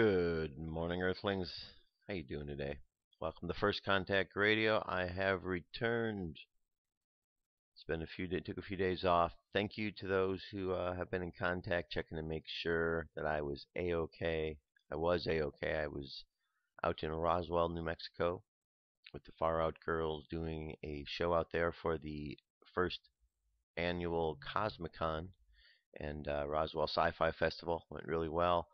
Good morning, Earthlings. How you doing today? Welcome to First Contact Radio. I have returned. It's been took a few days off. Thank you to those who have been in contact, checking to make sure that I was a-okay. I was a-okay. I was out in Roswell, New Mexico, with the Far Out Girls doing a show out there for the first annual Cosmicon and Roswell Sci-Fi Festival. Went really well.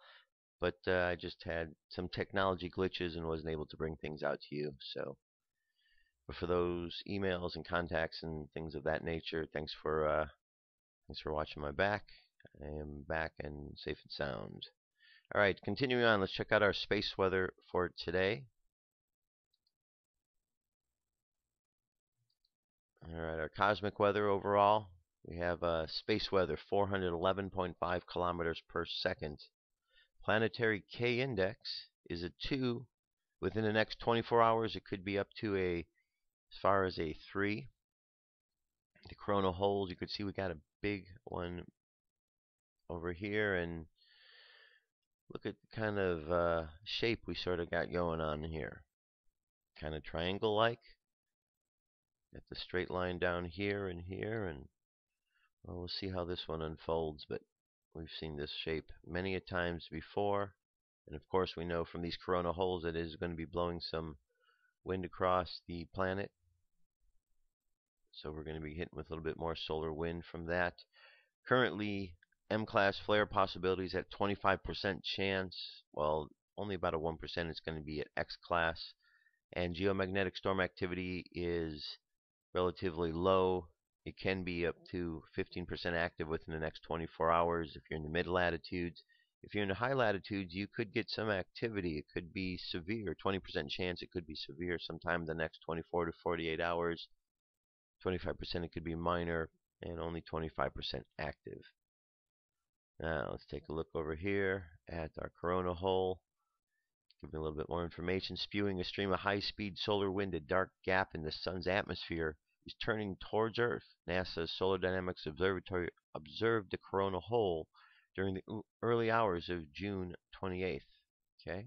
But I just had some technology glitches and wasn't able to bring things out to you. But for those emails and contacts and things of that nature, thanks for watching my back. I am back and safe and sound. All right, continuing on, let's check out our space weather for today. All right, our cosmic weather overall, we have space weather 411.5 kilometers per second. Planetary K index is a 2. Within the next 24 hours, it could be up to as far as a 3. The coronal holes, you could see we got a big one over here, and look at the kind of shape we sort of got going on here. Kind of triangle-like. Got the straight line down here, and well, we'll see how this one unfolds, but we've seen this shape many a times before. And of course, we know from these coronal holes that it is going to be blowing some wind across the planet. So we're going to be hitting with a little bit more solar wind from that. Currently, M-class flare possibilities at 25% chance. Well, only about a 1% is going to be at X-class. And geomagnetic storm activity is relatively low. It can be up to 15% active within the next 24 hours if you're in the mid-latitudes. If you're in the high latitudes, you could get some activity. It could be severe, 20% chance it could be severe sometime in the next 24 to 48 hours. 25% it could be minor, and only 25% active. Now, let's take a look over here at our corona hole. Give me a little bit more information. Spewing a stream of high-speed solar wind, a dark gap in the sun's atmosphere is turning towards Earth. NASA's Solar Dynamics Observatory observed the corona hole during the early hours of June 28th. Okay?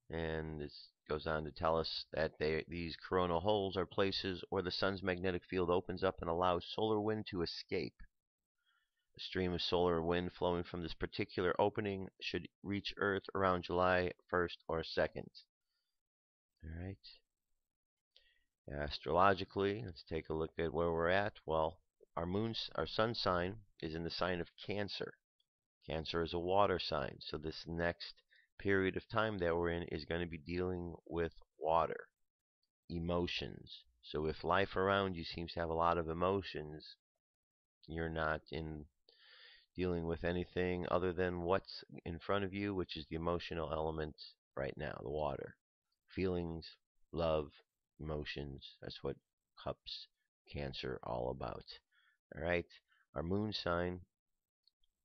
And this goes on to tell us that these coronal holes are places where the sun's magnetic field opens up and allows solar wind to escape. A stream of solar wind flowing from this particular opening should reach Earth around July 1st or 2nd. All right. Astrologically, let's take a look at where we're at. Well, our sun sign is in the sign of Cancer. Cancer is a water sign, so this next period of time that we're in is going to be dealing with water, emotions. So if life around you seems to have a lot of emotions, you're not dealing with anything other than what's in front of you, which is the emotional element right now, the water. Feelings, love, emotions, that's what Cups, Cancer all about. All right, our moon sign,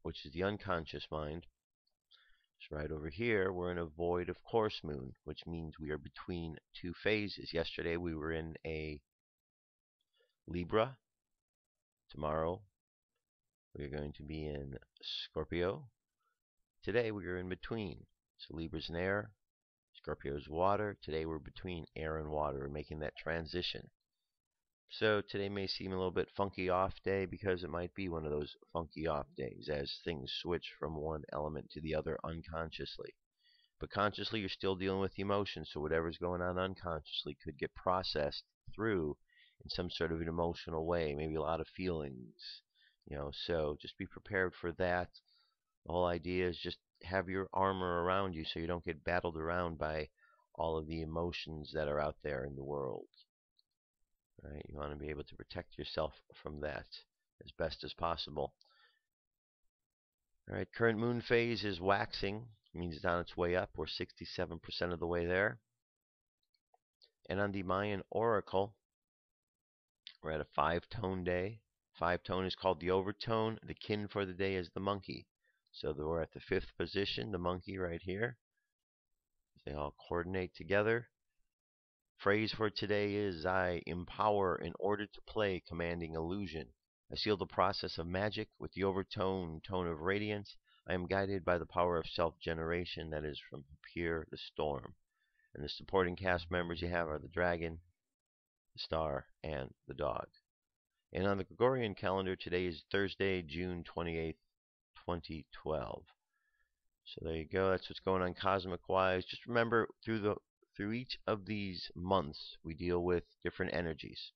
which is the unconscious mind, is right over here. We're in a void of course moon, which means we are between two phases. Yesterday we were in a Libra. Tomorrow we are going to be in Scorpio. Today we are in between. So Libra's in air, Scorpio's water. Today we're between air and water. We're making that transition. So today may seem a little bit funky off day because it might be one of those funky off days as things switch from one element to the other unconsciously. But consciously you're still dealing with the emotions, so whatever's going on unconsciously could get processed through in some sort of an emotional way, maybe a lot of feelings. So just be prepared for that. The whole idea is just have your armor around you so you don't get battled around by all of the emotions that are out there in the world. Right? You want to be able to protect yourself from that as best as possible. All right, current moon phase is waxing. It means it's on its way up. We're 67% of the way there. And on the Mayan oracle, we're at a 5-tone day. 5-tone is called the overtone. The kin for the day is the monkey. So we're at the 5th position, the monkey right here. They all coordinate together. Phrase for today is I empower in order to play, commanding illusion. I seal the process of magic with the overtone tone of radiance. I am guided by the power of self-generation that is from Pure the Storm. And the supporting cast members you have are the dragon, the star, and the dog. And on the Gregorian calendar, today is Thursday, June 28th, 2012. So there you go. That's what's going on cosmic-wise. Just remember, through each of these months, we deal with different energies.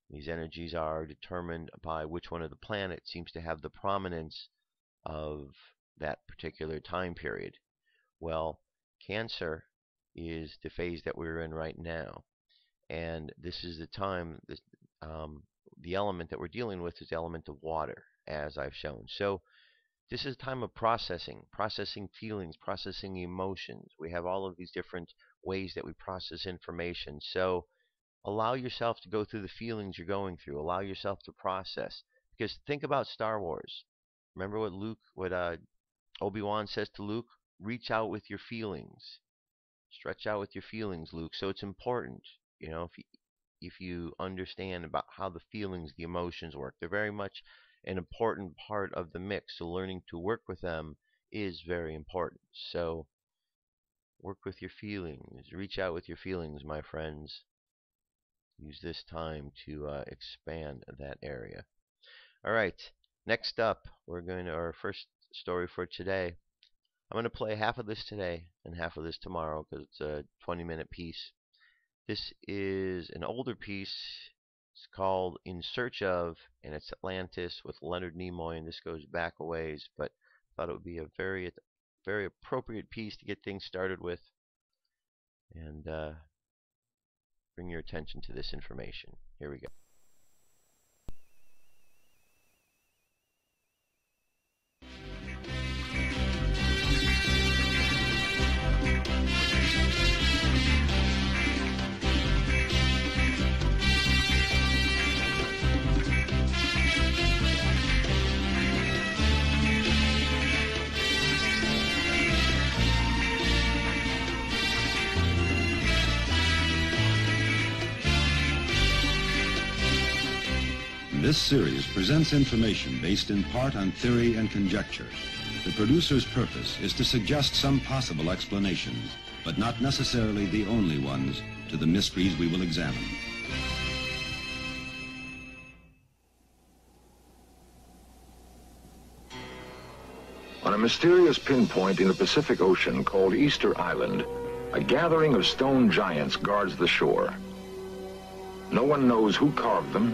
These energies are determined by which one of the planets seems to have the prominence of that particular time period. Well, Cancer is the phase that we're in right now, and this is the time. The element that we're dealing with is the element of water, as I've shown. So this is a time of processing feelings, processing emotions. We have all of these different ways that we process information. So allow yourself to go through the feelings you're going through. Allow yourself to process. Because think about Star Wars. Remember what Obi-Wan says to Luke? Reach out with your feelings. Stretch out with your feelings, Luke. So it's important, if you understand about how the feelings, the emotions work. They're very much an important part of the mix. So learning to work with them is very important. So work with your feelings. Reach out with your feelings, my friends. Use this time to expand that area. All right. Next up, our first story for today. I'm going to play half of this today and half of this tomorrow because it's a 20-minute piece. This is an older piece. It's called In Search Of, and it's Atlantis with Leonard Nimoy, and this goes back a ways, but I thought it would be a very, very appropriate piece to get things started with and bring your attention to this information. Here we go. This series presents information based in part on theory and conjecture. The producer's purpose is to suggest some possible explanations, but not necessarily the only ones, to the mysteries we will examine. On a mysterious pinpoint in the Pacific Ocean called Easter Island, a gathering of stone giants guards the shore. No one knows who carved them,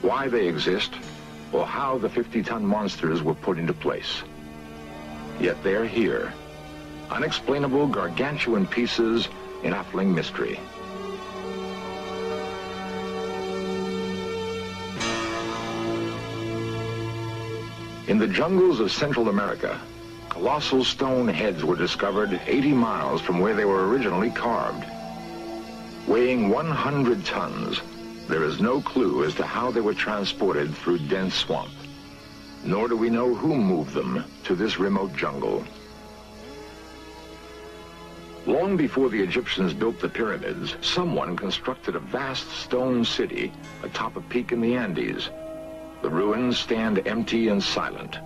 why they exist, or how the 50-ton monsters were put into place. Yet they're here, unexplainable gargantuan pieces in baffling mystery. In the jungles of Central America, colossal stone heads were discovered 80 miles from where they were originally carved. Weighing 100 tons, there is no clue as to how they were transported through dense swamp, nor do we know who moved them to this remote jungle. Long before the Egyptians built the pyramids, someone constructed a vast stone city atop a peak in the Andes. The ruins stand empty and silent.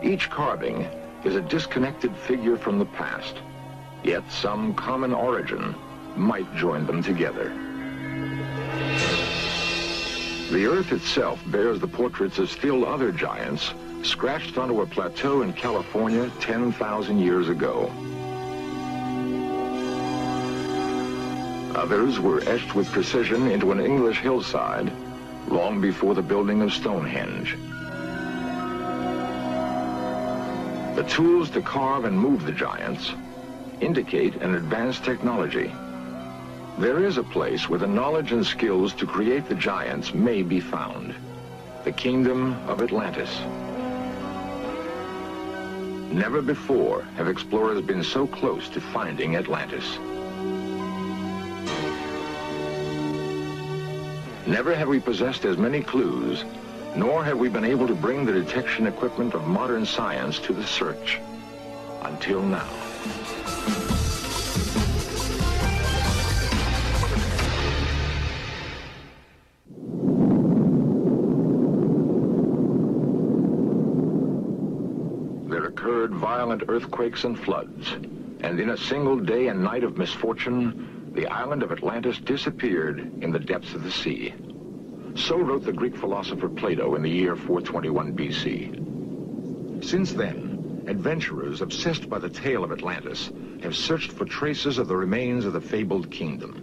Each carving is a disconnected figure from the past, yet some common origin might join them together. The earth itself bears the portraits of still other giants scratched onto a plateau in California 10,000 years ago. Others were etched with precision into an English hillside long before the building of Stonehenge. The tools to carve and move the giants indicate an advanced technology. There is a place where the knowledge and skills to create the giants may be found: the kingdom of Atlantis. Never before have explorers been so close to finding Atlantis. Never have we possessed as many clues, nor have we been able to bring the detection equipment of modern science to the search. Until now. violent earthquakes and floods, and in a single day and night of misfortune, the island of Atlantis disappeared in the depths of the sea. So wrote the Greek philosopher Plato in the year 421 BC. Since then, adventurers obsessed by the tale of Atlantis have searched for traces of the remains of the fabled kingdom.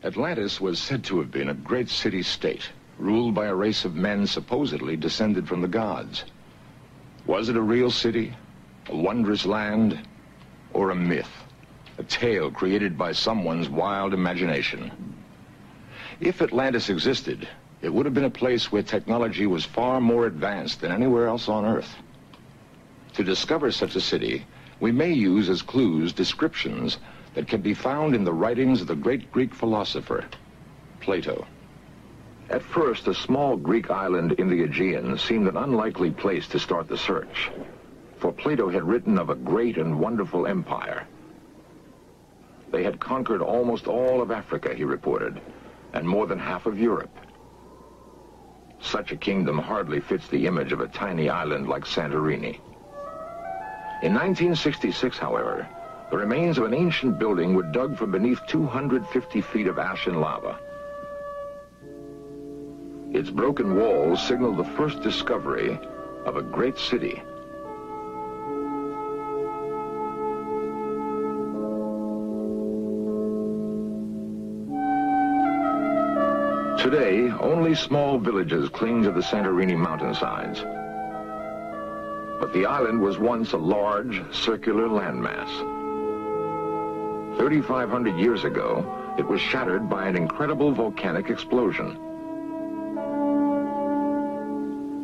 Atlantis was said to have been a great city-state, ruled by a race of men supposedly descended from the gods. Was it a real city, a wondrous land, or a myth, a tale created by someone's wild imagination? If Atlantis existed, it would have been a place where technology was far more advanced than anywhere else on Earth. To discover such a city, we may use as clues descriptions that can be found in the writings of the great Greek philosopher, Plato. At first, a small Greek island in the Aegean seemed an unlikely place to start the search, for Plato had written of a great and wonderful empire. They had conquered almost all of Africa, he reported, and more than half of Europe. Such a kingdom hardly fits the image of a tiny island like Santorini. In 1966, however, the remains of an ancient building were dug from beneath 250 feet of ash and lava. Its broken walls signaled the first discovery of a great city. Today, only small villages cling to the Santorini mountainsides. But the island was once a large, circular landmass. 3,500 years ago, it was shattered by an incredible volcanic explosion.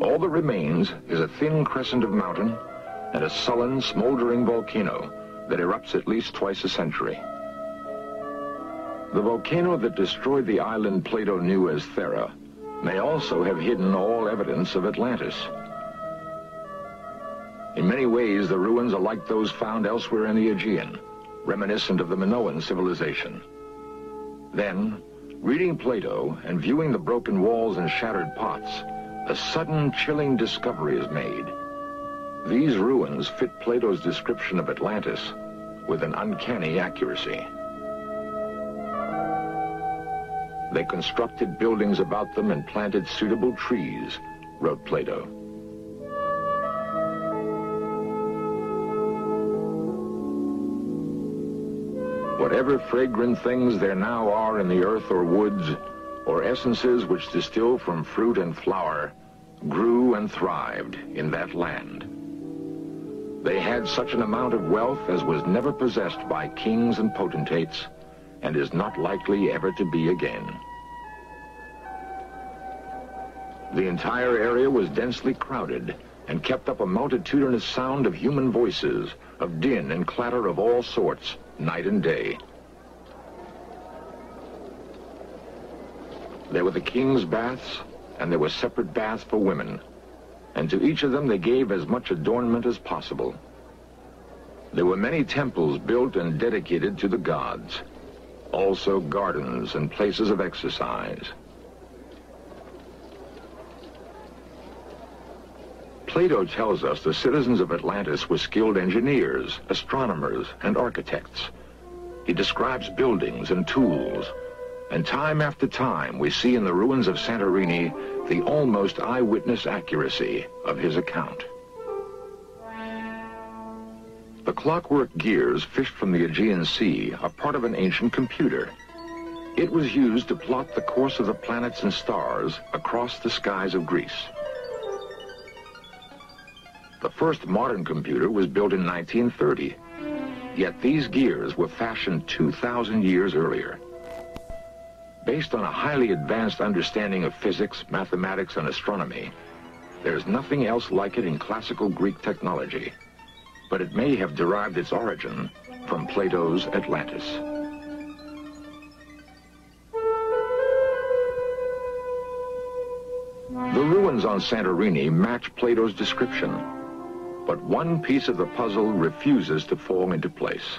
All that remains is a thin crescent of mountain and a sullen, smoldering volcano that erupts at least twice a century. The volcano that destroyed the island Plato knew as Thera may also have hidden all evidence of Atlantis. In many ways, the ruins are like those found elsewhere in the Aegean, reminiscent of the Minoan civilization. Then, reading Plato and viewing the broken walls and shattered pots, a sudden chilling discovery is made. These ruins fit Plato's description of Atlantis with an uncanny accuracy. They constructed buildings about them and planted suitable trees, wrote Plato. Whatever fragrant things there now are in the earth or woods, or essences which distill from fruit and flower, grew and thrived in that land. They had such an amount of wealth as was never possessed by kings and potentates, and is not likely ever to be again. The entire area was densely crowded and kept up a multitudinous sound of human voices, of din and clatter of all sorts, night and day. There were the king's baths, and there were separate baths for women, and to each of them they gave as much adornment as possible. There were many temples built and dedicated to the gods, also gardens and places of exercise. Plato tells us the citizens of Atlantis were skilled engineers, astronomers, and architects. He describes buildings and tools, and time after time we see in the ruins of Santorini the almost eyewitness accuracy of his account. The clockwork gears fished from the Aegean Sea are part of an ancient computer. It was used to plot the course of the planets and stars across the skies of Greece. The first modern computer was built in 1930, yet these gears were fashioned 2,000 years earlier. Based on a highly advanced understanding of physics, mathematics, and astronomy, there's nothing else like it in classical Greek technology, but it may have derived its origin from Plato's Atlantis. The ruins on Santorini match Plato's description, but one piece of the puzzle refuses to fall into place.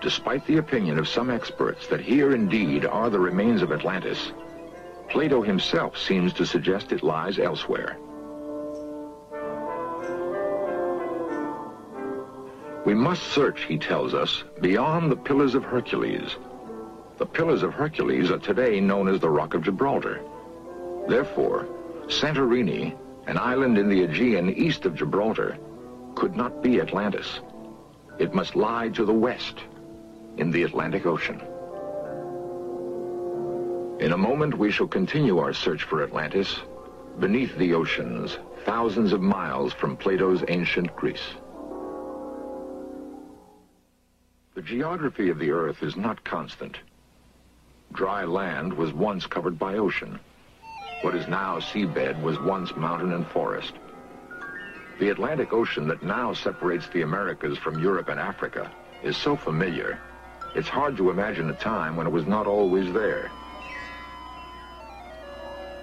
Despite the opinion of some experts that here indeed are the remains of Atlantis, Plato himself seems to suggest it lies elsewhere. We must search, he tells us, beyond the Pillars of Hercules. The Pillars of Hercules are today known as the Rock of Gibraltar. Therefore, Santorini, an island in the Aegean east of Gibraltar, could not be Atlantis. It must lie to the west, in the Atlantic Ocean. In a moment, we shall continue our search for Atlantis beneath the oceans, thousands of miles from Plato's ancient Greece. The geography of the Earth is not constant. Dry land was once covered by ocean. What is now seabed was once mountain and forest. The Atlantic Ocean that now separates the Americas from Europe and Africa is so familiar, it's hard to imagine a time when it was not always there.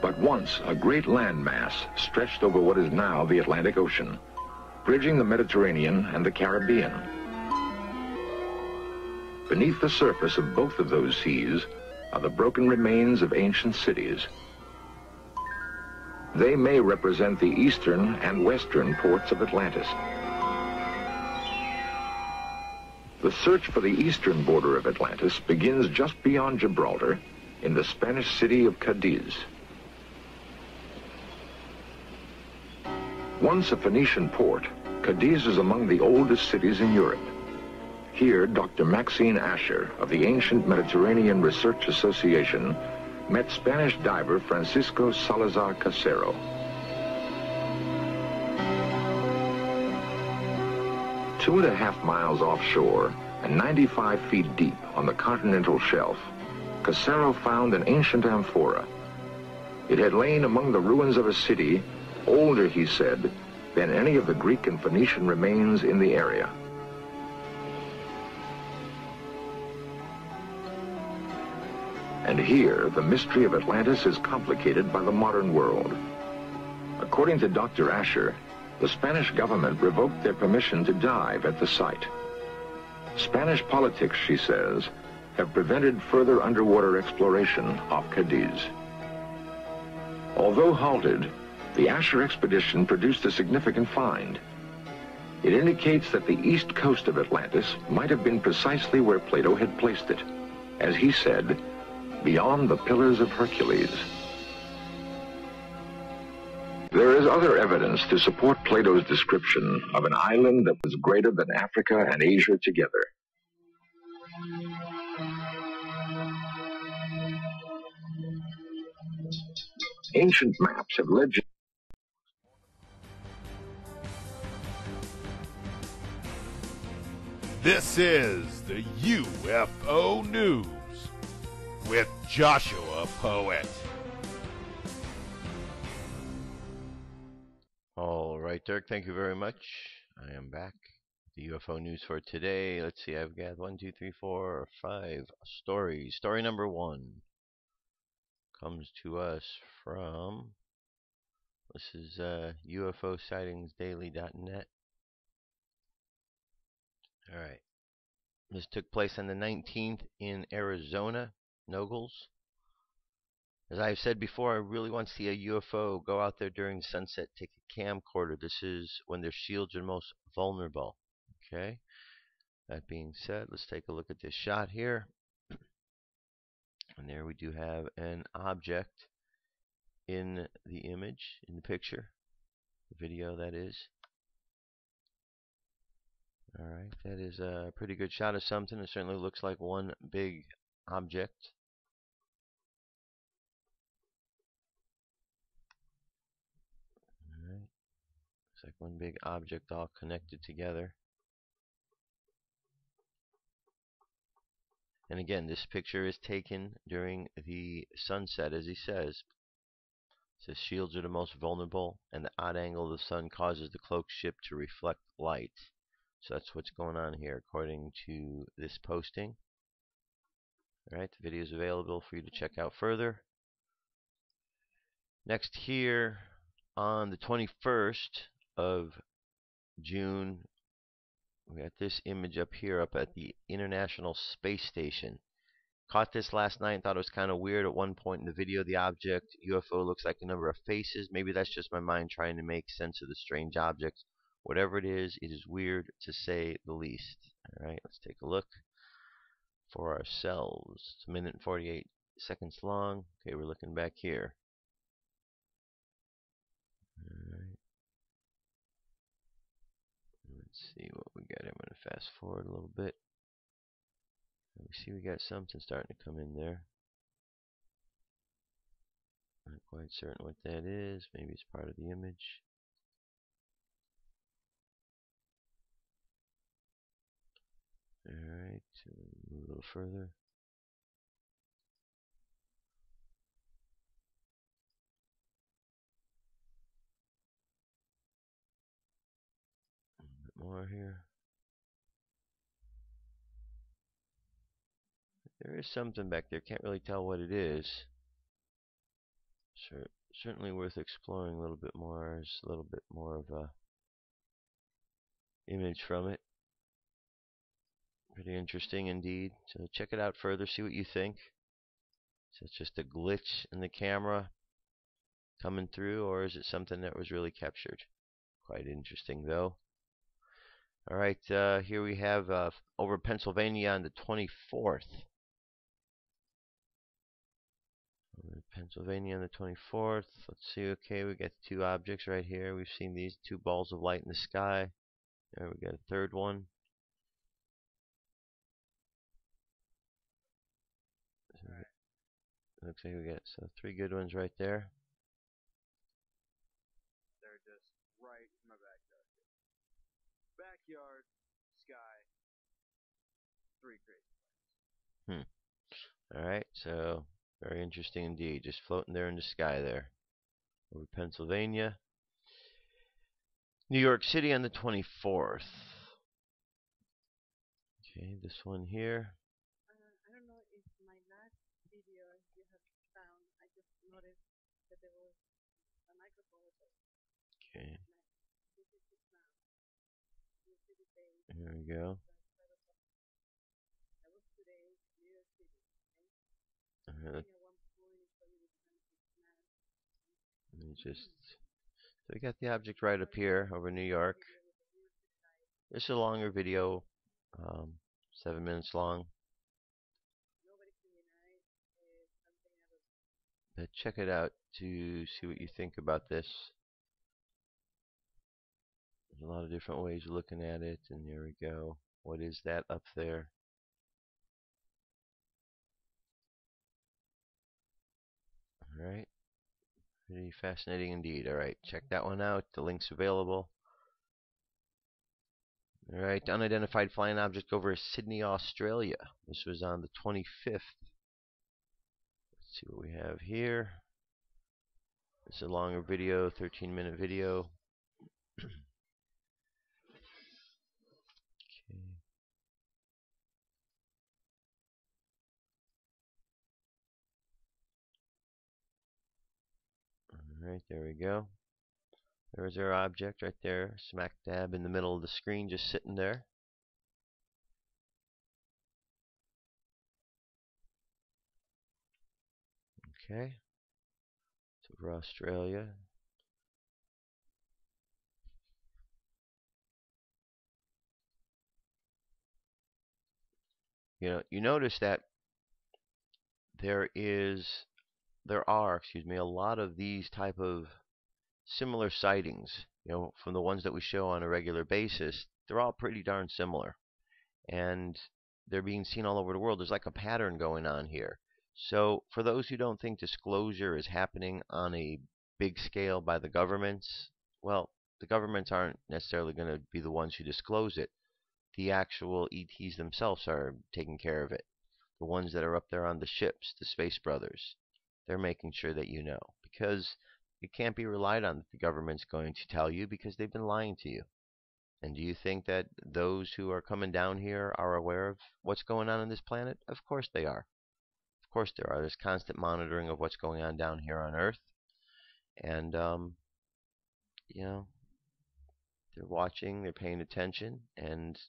But once a great landmass stretched over what is now the Atlantic Ocean, bridging the Mediterranean and the Caribbean. Beneath the surface of both of those seas are the broken remains of ancient cities. They may represent the eastern and western ports of Atlantis. The search for the eastern border of Atlantis begins just beyond Gibraltar in the Spanish city of Cadiz. Once a Phoenician port, Cadiz is among the oldest cities in Europe. Here, Dr. Maxine Asher of the Ancient Mediterranean Research Association met Spanish diver Francisco Salazar Casero. Two and a half miles offshore and 95 feet deep on the continental shelf, Casero found an ancient amphora. It had lain among the ruins of a city older, he said, than any of the Greek and Phoenician remains in the area. And here, the mystery of Atlantis is complicated by the modern world. According to Dr. Asher, the Spanish government revoked their permission to dive at the site. Spanish politics, she says, have prevented further underwater exploration off Cadiz. Although halted, the Asher expedition produced a significant find. It indicates that the east coast of Atlantis might have been precisely where Plato had placed it, as he said, beyond the Pillars of Hercules. There is other evidence to support Plato's description of an island that was greater than Africa and Asia together. Ancient maps have led you. This is the UFO News with Joshua Poet. All right, Dirk, thank you very much. I am back. The UFO news for today. Let's see, I've got 1, 2, 3, 4, 5 stories. Story number 1 comes to us from, this is UFOsightings.daily.net. All right. This took place on the 19th in Arizona, Nogales. As I've said before, I really want to see a UFO. Go out there during sunset, take a camcorder. This is when their shields are most vulnerable. Okay. That being said, let's take a look at this shot here. And there we do have an object in the image, in the picture, the video that is. Alright, that is a pretty good shot of something. It certainly looks like one big object. Alright, looks like one big object all connected together. And again, this picture is taken during the sunset, as he says. It says shields are the most vulnerable, and the odd angle of the sun causes the cloaked ship to reflect light. So that's what's going on here, according to this posting. Alright, the video is available for you to check out further. Next here, on the 21st of June, we got this image up here, up at the International Space Station. Caught this last night and thought it was kind of weird. At one point in the video, the object, UFO, looks like a number of faces. Maybe that's just my mind trying to make sense of the strange objects. Whatever it is weird to say the least. All right, let's take a look for ourselves. It's a minute and 48 seconds long. Okay, we're looking back here. All right. Let's see what we got. I'm going to fast forward a little bit. We see we got something starting to come in there. Not quite certain what that is. Maybe it's part of the image. Alright, move a little further. A little bit more here. There is something back there. Can't really tell what it is. Certainly worth exploring a little bit more. There's a little bit more of a image from it. Pretty interesting indeed. So check it out further. See what you think. Is it just a glitch in the camera coming through, or is it something that was really captured? Quite interesting though. Alright, here we have over Pennsylvania on the 24th. Pennsylvania on the 24th. Let's see. Okay, we got two objects right here. We've seen these two balls of light in the sky. There we got a third one. Looks like we got three good ones right there. They're just right in my backyard. Backyard, sky, three crazy planes. Alright, so very interesting indeed. Just floating there in the sky there. Over Pennsylvania. New York City on the 24th. Okay, this one here. I don't know if my last video you have found, I just noticed that there was a microphone. Okay. Here we go. That was today, New York City. Let me just. So we got the object right up here over New York. This is a longer video, 7 minutes long. But check it out to see what you think about this. There's a lot of different ways of looking at it, and there we go. What is that up there? Alright. Pretty fascinating indeed. Alright, check that one out. The link's available. Alright, unidentified flying object over Sydney, Australia. This was on the 25th. Let's see what we have here. It's a longer video, 13-minute video. Okay. Alright, there we go. There's our object right there, smack dab in the middle of the screen, just sitting there. Okay. It's over Australia. You notice that there are a lot of these type of similar sightings. From the ones that we show on a regular basis, they're all pretty darn similar, and they're being seen all over the world. There's like a pattern going on here. So for those who don't think disclosure is happening on a big scale by the governments, well, the governments aren't necessarily going to be the ones who disclose it. The actual ETs themselves are taking care of it. The ones that are up there on the ships, the Space Brothers, they're making sure that you know, because it can't be relied on that the government's going to tell you, because they've been lying to you. And do you think that those who are coming down here are aware of what's going on this planet? Of course they are. Of course there are. There's constant monitoring of what's going on down here on Earth. And, they're watching, they're paying attention, and,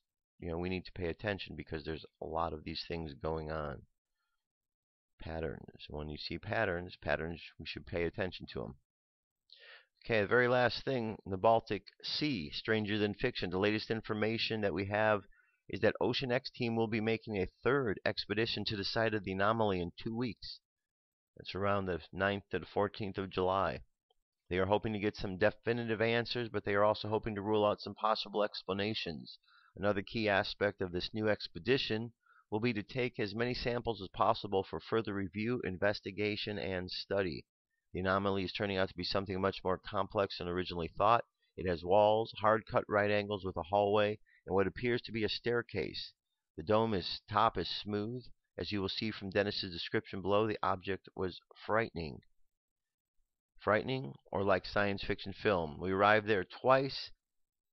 we need to pay attention because there's a lot of these things going on. Patterns. When you see patterns, we should pay attention to them. Okay, the very last thing, the Baltic Sea, stranger than fiction. The latest information that we have is that Ocean X team will be making a third expedition to the site of the anomaly in 2 weeks. That's around the 9th to the 14th of July. They are hoping to get some definitive answers, but they are also hoping to rule out some possible explanations. Another key aspect of this new expedition will be to take as many samples as possible for further review, investigation, and study. The anomaly is turning out to be something much more complex than originally thought. It has walls, hard-cut right angles with a hallway, and what appears to be a staircase. The top is smooth. As you will see from Dennis's description below, the object was frightening. Frightening, or like science fiction film. We arrived there twice,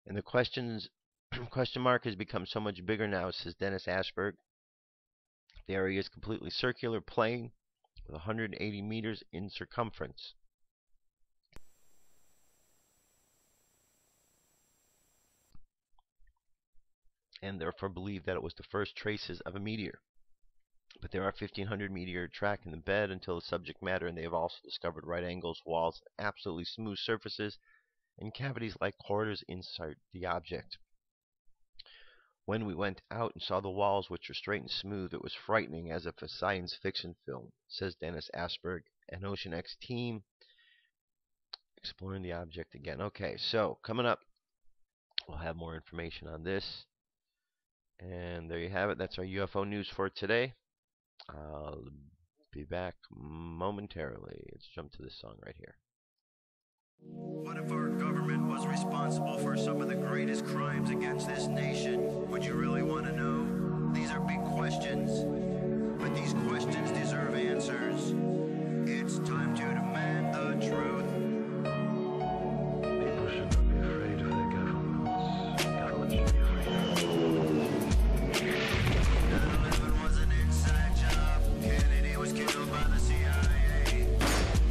and the question mark has become so much bigger now, says Dennis Ashberg. The area is completely circular, plain, with 180 meters in circumference. And therefore believe that it was the first traces of a meteor. But there are 1,500 meteor track in the bed until the subject matter, and they have also discovered right angles, walls, absolutely smooth surfaces, and cavities like corridors inside the object. When we went out and saw the walls, which were straight and smooth, it was frightening, as if a science fiction film, says Dennis Ashberg, an Ocean X team exploring the object again. Okay, so coming up, we'll have more information on this. And there you have it. That's our UFO news for today. I'll be back momentarily. Let's jump to this song right here. What if our government was responsible for some of the greatest crimes against this nation? Would you really want to know? These are big questions, but these questions deserve answers. It's time to demand the truth. People should not be afraid of their governments. Governments should be afraid of 9/11 was an inside job. Kennedy was killed by the CIA.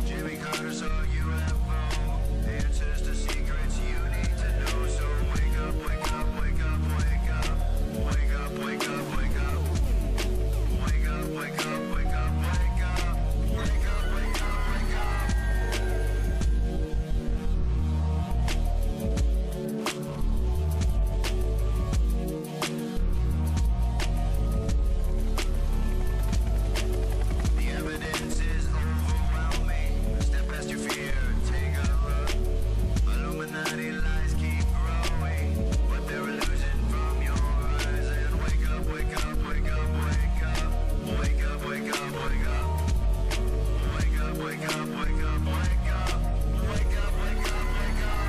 Jimmy Carter saw UFO. Answers to secrets you need to know. So wake up, wake up, wake up, wake up. Wake up, wake up, wake up. Wake up, wake up, wake up, wake up. Wake up, wake up, wake up. The evidence is overwhelming. Step past your fear, take a look. Illuminati lies keep growing, but they're illusion from your eyes. And wake up, wake up, wake up, wake up. Wake up, wake up, wake up. Wake up, wake up, wake up, wake up. Wake up, wake up, wake up.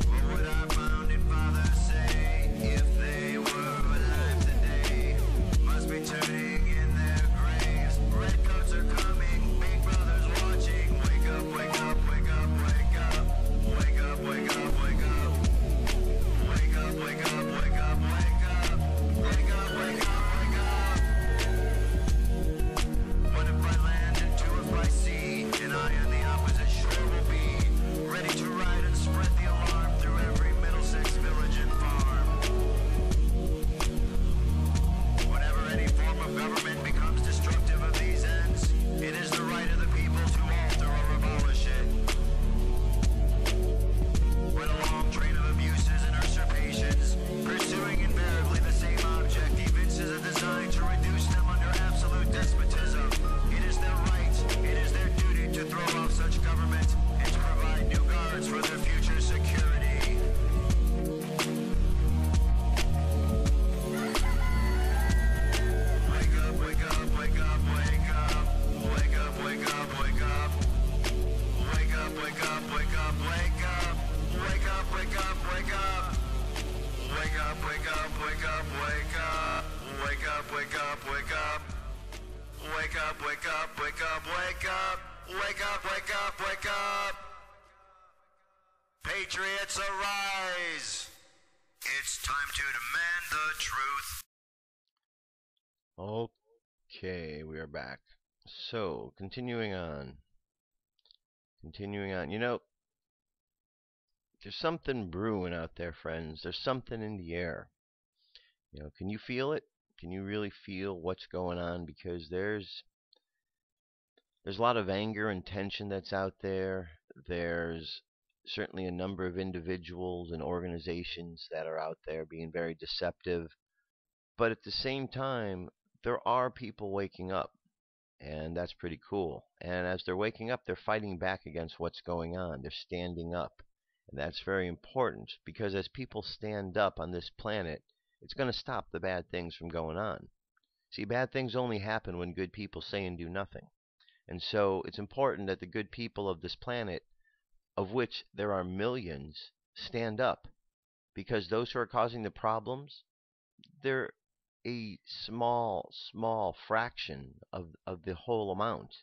What would our founding fathers say if they were alive today? Must be turning in their graves. Redcoats are coming, Big Brother's watching. Wake up, wake up, wake up, wake up. Wake up, wake up, wake up. Wake up, wake up, wake up, wake up. Wake up, wake up, wake up. What if I land and two if I see? And I on the opposite shore will be ready to ride and spread the alarm through every Middlesex village and farm. Whenever any form of government becomes destructive of these ends, it is the right of the people to alter or abolish it. When a long train of abuses and usurpations, pursuing invariably the same object, evinces a design to reduce them under absolute despotism, it is their right, it is their duty to throw off such government and to provide new guards for their future security. Wake up, wake up, wake up, wake up. Wake up, wake up, wake up. Wake up, wake up, wake up, wake up. Wake up, wake up, wake up. Wake up, wake up, wake up, wake up. Wake up, wake up, wake up. Wake up, wake up, wake up, wake up. Wake up, wake up, wake up. Patriots arise. It's time to demand the truth. Okay, we are back. So, continuing on. You know, there's something brewing out there, friends. There's something in the air. Can you feel it? Can you really feel what's going on? Because there's a lot of anger and tension that's out there. There's certainly a number of individuals and organizations that are out there being very deceptive. But at the same time, there are people waking up, and that's pretty cool. And as they're waking up, they're fighting back against what's going on. They're standing up. And that's very important, because as people stand up on this planet, it's going to stop the bad things from going on. See, bad things only happen when good people say and do nothing. And so it's important that the good people of this planet, of which there are millions, stand up. Because those who are causing the problems, they're a small fraction of the whole amount.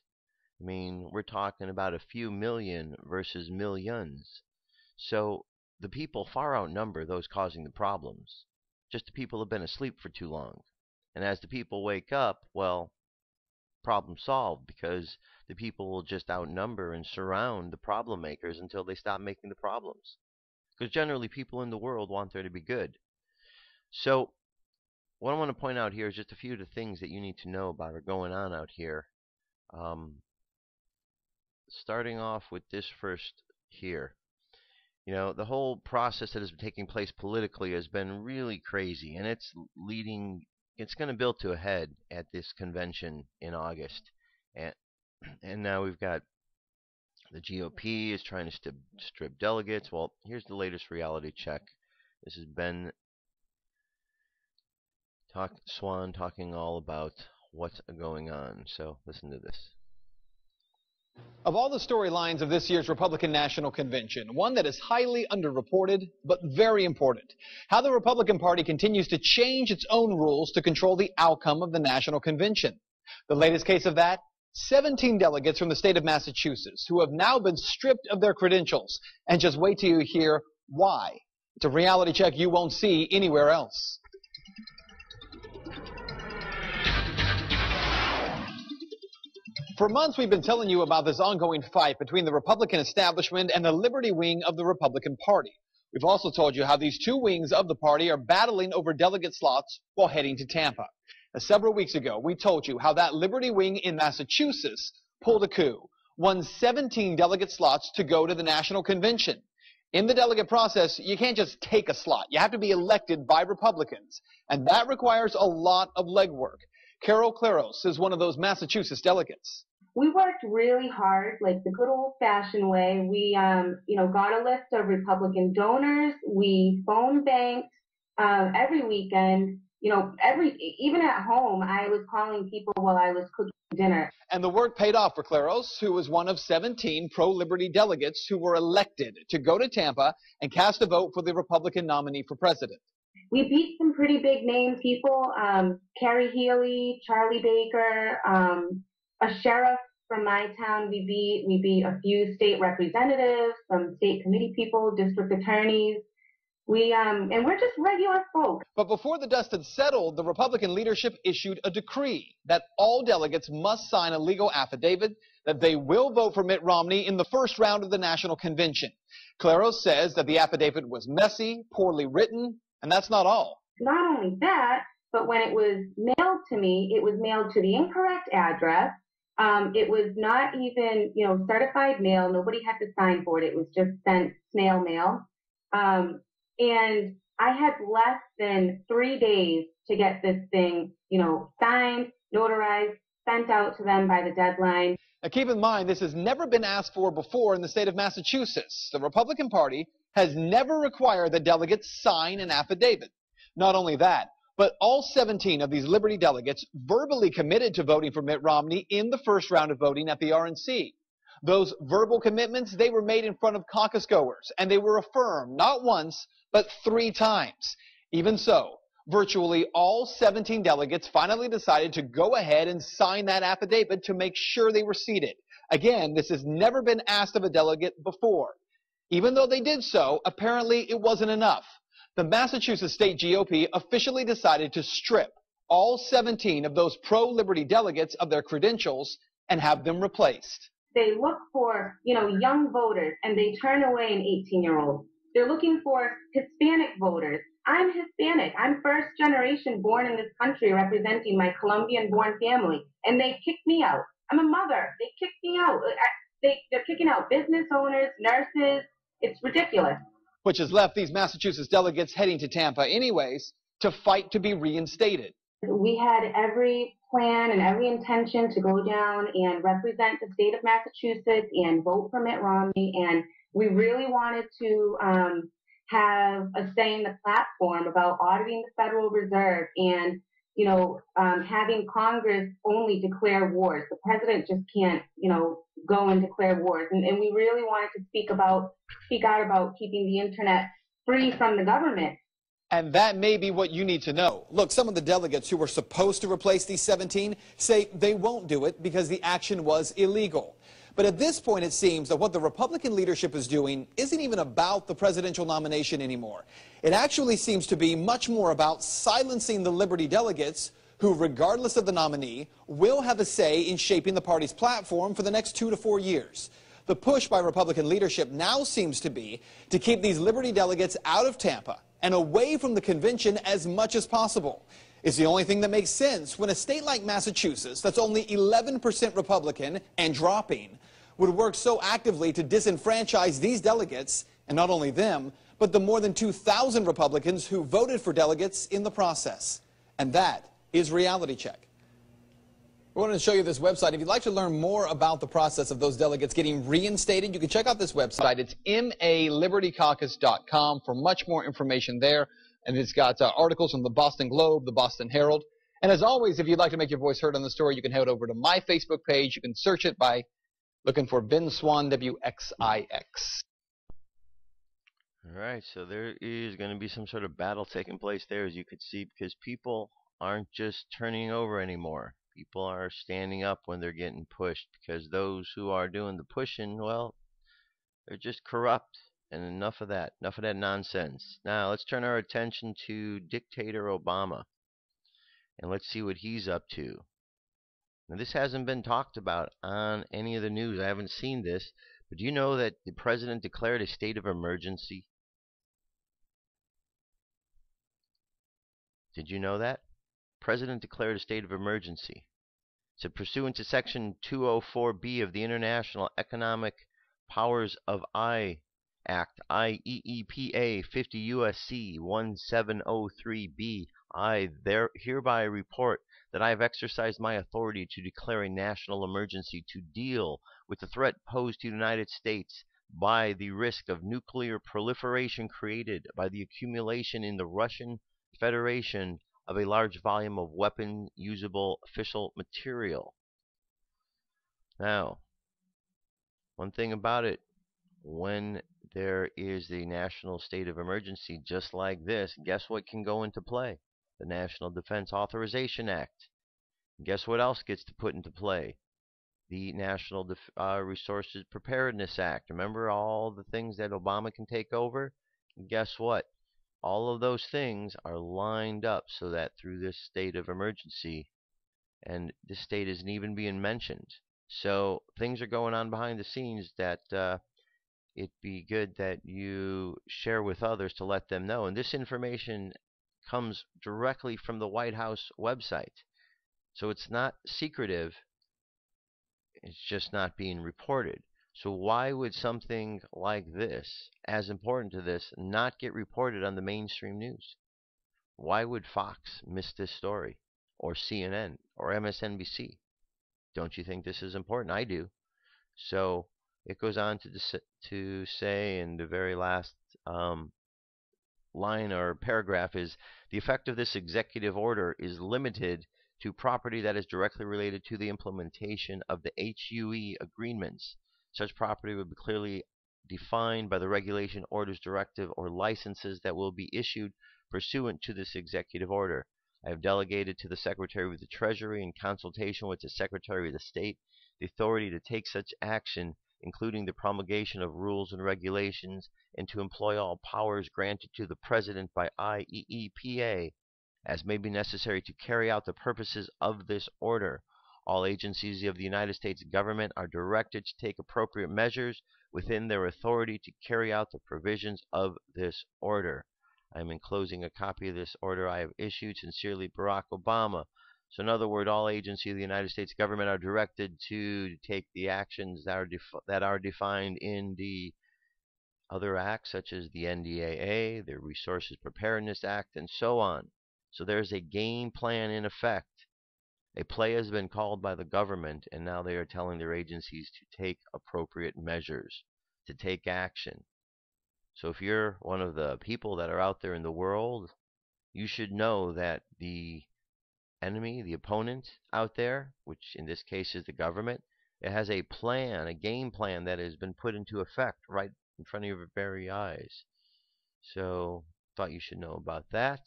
I mean, we're talking about a few million versus millions. So the people far outnumber those causing the problems. Just the people have been asleep for too long. And as the people wake up, well, problem solved, because the people will just outnumber and surround the problem makers until they stop making the problems. Because generally people in the world want there to be good. So what I want to point out here is just a few of the things that you need to know about are going on out here. Starting off with this first here. The whole process that has been taking place politically has been really crazy, and it's going to build to a head at this convention in August. And now we've got the GOP is trying to strip delegates. Well, here's the latest reality check. This is Ben Swan talking all about what's going on. So listen to this. Of all the storylines of this year's Republican National Convention, one that is highly underreported, but very important, how the Republican Party continues to change its own rules to control the outcome of the National Convention. The latest case of that, 17 delegates from the state of Massachusetts who have now been stripped of their credentials. And just wait till you hear why. It's a reality check you won't see anywhere else. For months, we've been telling you about this ongoing fight between the Republican establishment and the Liberty wing of the Republican Party. We've also told you how these two wings of the party are battling over delegate slots while heading to Tampa. Several weeks ago, we told you how that Liberty wing in Massachusetts pulled a coup, won 17 delegate slots to go to the National Convention. In the delegate process, you can't just take a slot. You have to be elected by Republicans, and that requires a lot of legwork. Carol Claros is one of those Massachusetts delegates. We worked really hard, like the good old-fashioned way. We, got a list of Republican donors. We phone banked every weekend. Even at home, I was calling people while I was cooking dinner. And the work paid off for Claros, who was one of 17 pro-liberty delegates who were elected to go to Tampa and cast a vote for the Republican nominee for president. We beat some pretty big name people, Carrie Healy, Charlie Baker, a sheriff from my town we beat a few state representatives, some state committee people, district attorneys. And we're just regular folks. But before the dust had settled, the Republican leadership issued a decree that all delegates must sign a legal affidavit that they will vote for Mitt Romney in the first round of the National Convention. Claros says that the affidavit was messy, poorly written, and that's not all. Not only that, but when it was mailed to me, it was mailed to the incorrect address. It was not even, certified mail. Nobody had to sign for it. It was just sent snail mail. And I had less than 3 days to get this thing, signed, notarized, sent out to them by the deadline. Now keep in mind, this has never been asked for before in the state of Massachusetts. The Republican Party has never required that delegates sign an affidavit. Not only that, but all 17 of these Liberty delegates verbally committed to voting for Mitt Romney in the first round of voting at the RNC. Those verbal commitments, they were made in front of caucus goers, and they were affirmed not once, but 3 times. Even so, virtually all 17 delegates finally decided to go ahead and sign that affidavit to make sure they were seated. Again, this has never been asked of a delegate before. Even though they did so, apparently it wasn't enough. The Massachusetts State GOP officially decided to strip all 17 of those pro-liberty delegates of their credentials and have them replaced. They look for, young voters, and they turn away an 18-year-old. They're looking for Hispanic voters. I'm Hispanic. I'm first generation born in this country representing my Colombian born family. And they kicked me out. I'm a mother. They kicked me out. They're kicking out business owners, nurses. It's ridiculous. Which has left these Massachusetts delegates heading to Tampa anyways to fight to be reinstated. We had every plan and every intention to go down and represent the state of Massachusetts and vote for Mitt Romney. And we really wanted to have a say in the platform about auditing the Federal Reserve and, having Congress only declare wars. The president just can't, go and declare wars. And we really wanted to speak out about keeping the internet free from the government. And that may be what you need to know. Look, some of the delegates who were supposed to replace these 17 say they won't do it because the action was illegal. But at this point, it seems that what the Republican leadership is doing isn't even about the presidential nomination anymore. It actually seems to be much more about silencing the Liberty delegates who, regardless of the nominee, will have a say in shaping the party's platform for the next 2 to 4 years. The push by Republican leadership now seems to be to keep these Liberty delegates out of Tampa and away from the convention as much as possible. It's the only thing that makes sense when a state like Massachusetts, that's only 11% Republican and dropping, would work so actively to disenfranchise these delegates, and not only them, but the more than 2,000 Republicans who voted for delegates in the process. And that is Reality Check. We wanted to show you this website. If you'd like to learn more about the process of those delegates getting reinstated, you can check out this website. It's malibertycaucus.com for much more information there. And it's got articles from the Boston Globe, the Boston Herald. And as always, if you'd like to make your voice heard on the story, you can head over to my Facebook page. You can search it by looking for Ben Swan, WXIX. All right, so there is going to be some sort of battle taking place there, as you could see, because people aren't just turning over anymore. People are standing up when they're getting pushed, because those who are doing the pushing, well, they're just corrupt. And enough of that nonsense. Now, let's turn our attention to Dictator Obama. And let's see what he's up to. Now, this hasn't been talked about on any of the news. I haven't seen this. But do you know that the president declared a state of emergency? Did you know that? President declared a state of emergency. It said, pursuant to Section 204B of the International Economic Powers of Act, IEEPA 50 U.S.C. 1703B, I hereby report that I have exercised my authority to declare a national emergency to deal with the threat posed to the United States by the risk of nuclear proliferation created by the accumulation in the Russian Federation of a large volume of weapon-usable fissile material. Now, one thing about it, when there is the national state of emergency just like this, guess what can go into play? The National Defense Authorization Act. Guess what else gets to put into play? The National Resources Preparedness Act. Remember all the things that Obama can take over? And guess what? All of those things are lined up so that through this state of emergency, and this state isn't even being mentioned. So things are going on behind the scenes that it'd be good that you share with others to let them know. And this information comes directly from the White House website. So it's not secretive. It's just not being reported. So why would something like this, as important to this, not get reported on the mainstream news? Why would Fox miss this story? Or CNN? Or MSNBC? Don't you think this is important? I do. So it goes on to say in the very last line or paragraph is, the effect of this executive order is limited to property that is directly related to the implementation of the HUE agreements. Such property would be clearly defined by the regulation, orders, directive, or licenses that will be issued pursuant to this executive order. I have delegated to the Secretary of the Treasury, in consultation with the Secretary of the State, the authority to take such action, including the promulgation of rules and regulations, and to employ all powers granted to the President by IEEPA as may be necessary to carry out the purposes of this order. All agencies of the United States government are directed to take appropriate measures within their authority to carry out the provisions of this order. I am enclosing a copy of this order I have issued. Sincerely, Barack Obama. So in other words, all agencies of the United States government are directed to take the actions that are defined in the other acts, such as the NDAA, the Resources Preparedness Act, and so on. So there's a game plan in effect. A play has been called by the government, and now they are telling their agencies to take appropriate measures, to take action. So if you're one of the people that are out there in the world, you should know that the enemy, the opponent out there, which in this case is the government, it has a plan, a game plan that has been put into effect right in front of your very eyes. So thought you should know about that.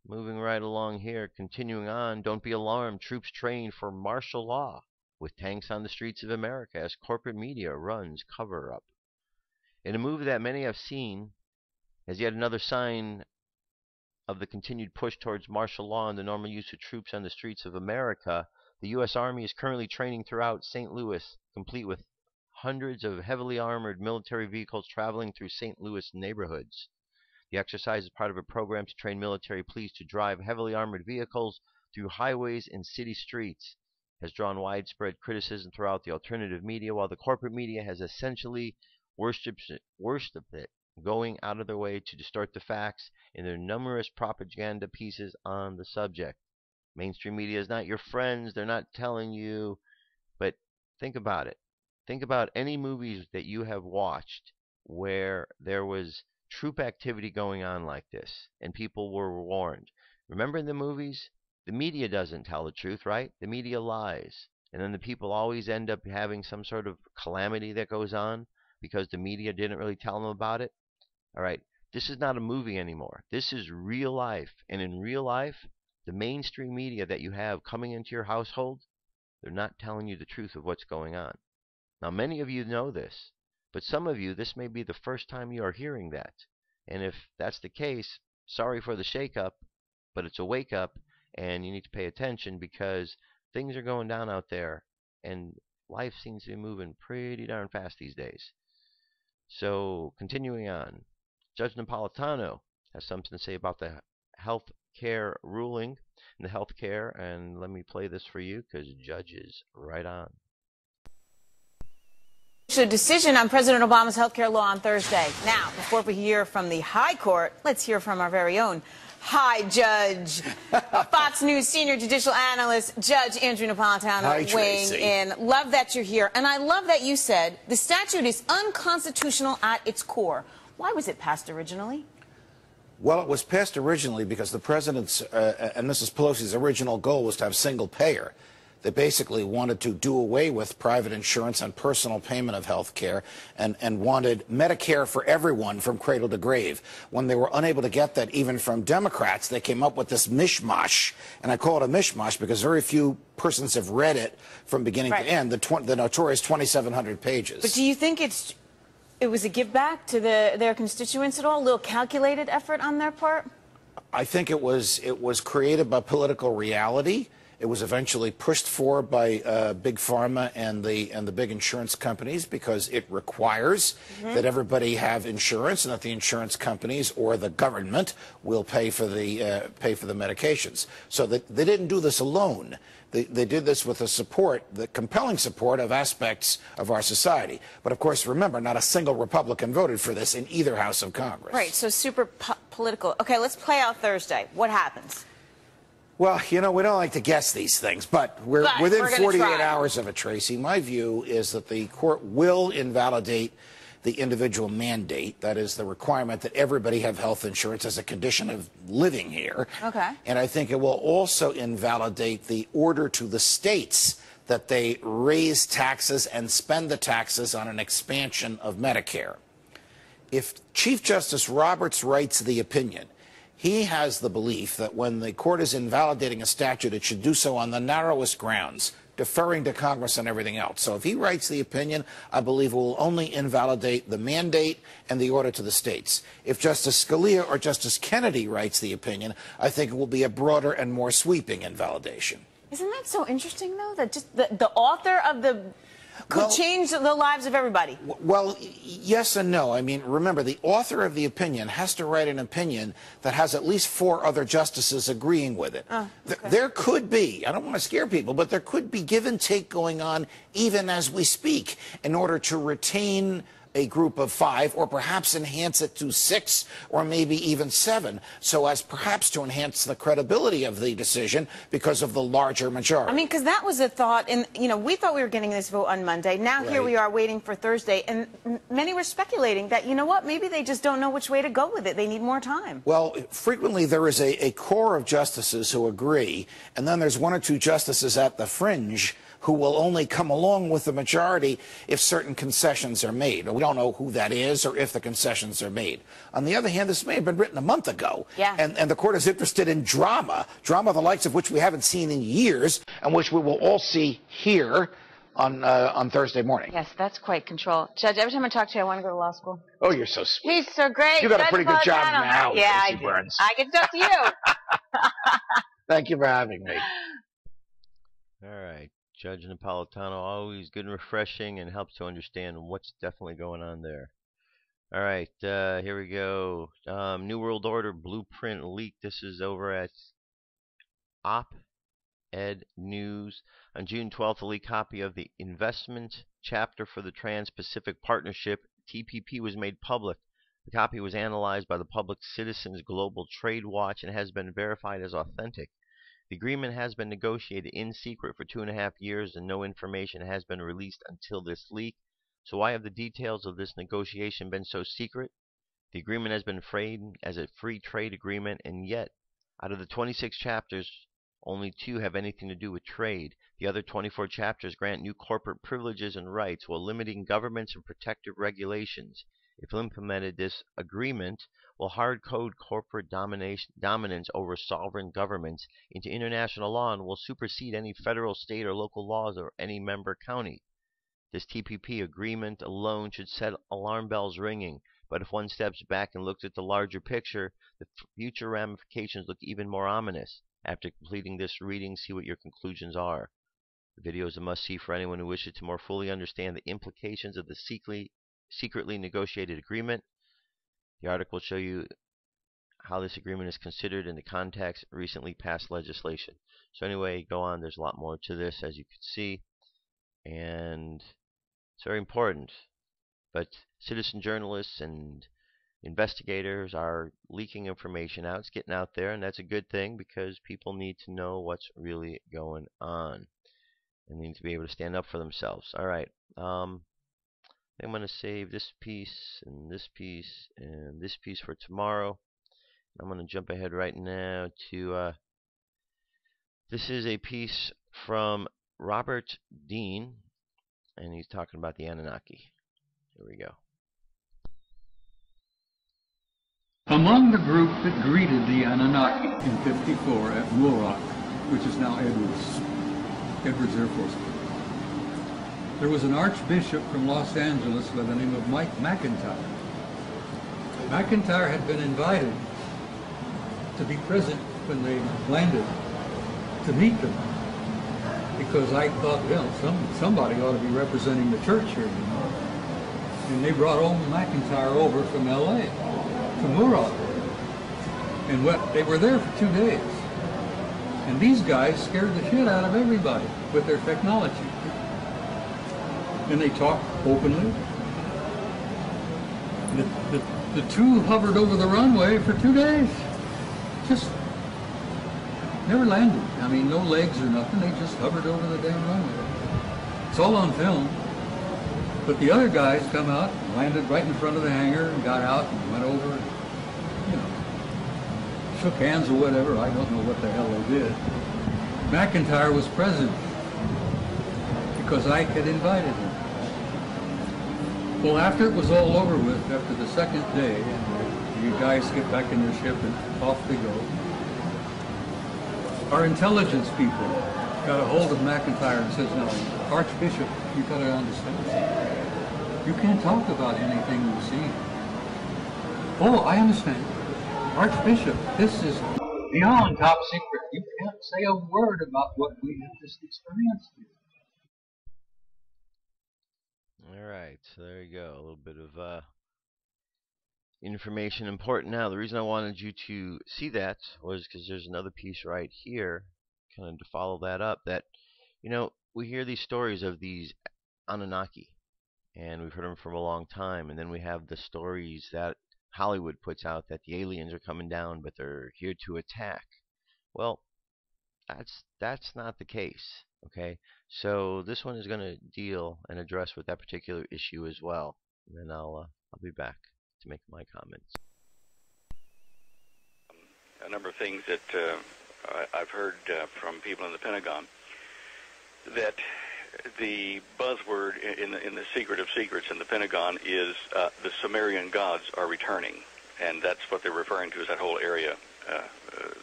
Moving right along here, continuing on, don't be alarmed. Troops trained for martial law with tanks on the streets of America as corporate media runs cover-up. In a move that many have seen as yet another sign of the continued push towards martial law and the normal use of troops on the streets of America, the U.S. Army is currently training throughout St. Louis, complete with hundreds of heavily armored military vehicles traveling through St. Louis neighborhoods. The exercise is part of a program to train military police to drive heavily armored vehicles through highways and city streets. It has drawn widespread criticism throughout the alternative media, while the corporate media has essentially worshipped it, going out of their way to distort the facts in their numerous propaganda pieces on the subject. Mainstream media is not your friends. They're not telling you, but think about it. Think about any movies that you have watched where there was troop activity going on like this and people were warned. Remember in the movies, the media doesn't tell the truth, right? The media lies. And then the people always end up having some sort of calamity that goes on because the media didn't really tell them about it. All right, this is not a movie anymore. This is real life. And in real life, the mainstream media that you have coming into your household, they're not telling you the truth of what's going on. Now, many of you know this, but some of you, this may be the first time you are hearing that. And if that's the case, sorry for the shake-up, but it's a wake-up, and you need to pay attention because things are going down out there, and life seems to be moving pretty darn fast these days. So, continuing on, Judge Napolitano has something to say about the health care ruling and the health care, and let me play this for you because Judge is right on. A decision on President Obama's health care law on Thursday. Now, before we hear from the High Court, let's hear from our very own High Judge, Fox News senior judicial analyst, Judge Andrew Napolitano, weighing in. Love that you're here. And I love that you said the statute is unconstitutional at its core. Why was it passed originally? Well, it was passed originally because the president's and Mrs. Pelosi's original goal was to have single payer. They basically wanted to do away with private insurance and personal payment of health care and wanted Medicare for everyone from cradle to grave. When they were unable to get that even from Democrats, they came up with this mishmash. And I call it a mishmash because very few persons have read it from beginning to end, the notorious 2,700 pages. But do you think it was a give back to their constituents at all? A little calculated effort on their part? I think it was created by political reality. It was eventually pushed for by Big Pharma and the big insurance companies because it requires that everybody have insurance and that the insurance companies or the government will pay for the medications. So that they didn't do this alone. They did this with the compelling support of aspects of our society. But of course, remember, not a single Republican voted for this in either house of Congress. Right. So super political. Okay, let's play out Thursday. What happens? Well, you know, we don't like to guess these things, but we're within 48 hours of it, Tracy. My view is that the court will invalidate the individual mandate, that is the requirement that everybody have health insurance as a condition of living here. Okay. And I think it will also invalidate the order to the states that they raise taxes and spend the taxes on an expansion of Medicare. If Chief Justice Roberts writes the opinion, he has the belief that when the court is invalidating a statute, it should do so on the narrowest grounds, deferring to Congress and everything else. So if he writes the opinion, I believe it will only invalidate the mandate and the order to the states. If Justice Scalia or Justice Kennedy writes the opinion, I think it will be a broader and more sweeping invalidation. Isn't that so interesting, though, that just the author of the could change the lives of everybody. Well, yes and no. I mean, remember, the author of the opinion has to write an opinion that has at least 4 other justices agreeing with it. Okay. There could be, I don't want to scare people, but there could be give and take going on even as we speak in order to retain a group of 5, or perhaps enhance it to 6, or maybe even 7, so as perhaps to enhance the credibility of the decision because of the larger majority. I mean, because that was a thought, and we thought we were getting this vote on Monday. Now here we are waiting for Thursday, and many were speculating that, you know what, maybe they just don't know which way to go with it. They need more time. Well, frequently there is a core of justices who agree, and then there's 1 or 2 justices at the fringe who will only come along with the majority if certain concessions are made. We don't know who that is or if the concessions are made. On the other hand, this may have been written a month ago, and the court is interested in drama the likes of which we haven't seen in years, and which we will all see here on Thursday morning. Yes, that's quite control. Judge, every time I talk to you, I want to go to law school. Oh, you're so sweet. He's so great. You got Judge a pretty good job Napolitano. now, Yeah, Tracy Burns. I get to talk to you. Thank you for having me. All right. Judge Napolitano, always good and refreshing, and helps to understand what's definitely going on there. All right, here we go. New World Order blueprint leak. This is over at Op-Ed News. On June 12th, a leaked copy of the investment chapter for the Trans-Pacific Partnership, TPP, was made public. The copy was analyzed by the Public Citizens Global Trade Watch and has been verified as authentic. The agreement has been negotiated in secret for 2.5 years, and no information has been released until this leak. So why have the details of this negotiation been so secret? The agreement has been framed as a free trade agreement, and yet, out of the 26 chapters, only 2 have anything to do with trade. The other 24 chapters grant new corporate privileges and rights while limiting governments and protective regulations. If implemented, this agreement will hard-code corporate dominance over sovereign governments into international law and will supersede any federal, state, or local laws or any member county. This TPP agreement alone should set alarm bells ringing, but if one steps back and looks at the larger picture, the future ramifications look even more ominous. After completing this reading, see what your conclusions are. The video is a must-see for anyone who wishes to more fully understand the implications of the secretly negotiated agreement. The article will show you how this agreement is considered in the context of recently passed legislation. So anyway, go on. There's a lot more to this, as you can see, and it's very important. But citizen journalists and investigators are leaking information out. It's getting out there, and that's a good thing because people need to know what's really going on and need to be able to stand up for themselves. All right. I'm going to save this piece and this piece and this piece for tomorrow. I'm going to jump ahead right now to this is a piece from Robert Dean, and he's talking about the Anunnaki. Here we go. Among the group that greeted the Anunnaki in '54 at Muroc, which is now Edwards Air Force Base, there was an archbishop from Los Angeles by the name of Mike McIntyre. McIntyre had been invited to be present when they landed to meet them, because I thought, well, somebody ought to be representing the church here, you know. And they brought old McIntyre over from L.A. to Muroc, and they were there for 2 days. And these guys scared the shit out of everybody with their technology. And they talked openly. The 2 hovered over the runway for 2 days. Just never landed. I mean, no legs or nothing. They just hovered over the damn runway. It's all on film. But the other guys come out, landed right in front of the hangar, and got out and went over, and, you know, shook hands or whatever. I don't know what the hell they did. McIntyre was present because Ike had invited him. Well, after it was all over with, after the second day, and you guys get back in their ship and off they go, our intelligence people got a hold of McIntyre and says, "No, Archbishop, you got to understand something. You can't talk about anything you've seen." "Oh, I understand. Archbishop, this is beyond top secret. You can't say a word about what we have just experienced here." All right, so there you go. A little bit of information important. Now, the reason I wanted you to see that was because there's another piece right here, kind of to follow that up. That, we hear these stories of these Anunnaki, and we've heard them for a long time. And then we have the stories that Hollywood puts out that the aliens are coming down, but they're here to attack. Well, that's not the case. Okay, so this one is going to deal and address with that particular issue as well, and then I'll be back to make my comments. A number of things that I've heard from people in the Pentagon, that the buzzword in the secret of secrets in the Pentagon is the Sumerian gods are returning, and that's what they're referring to as that whole area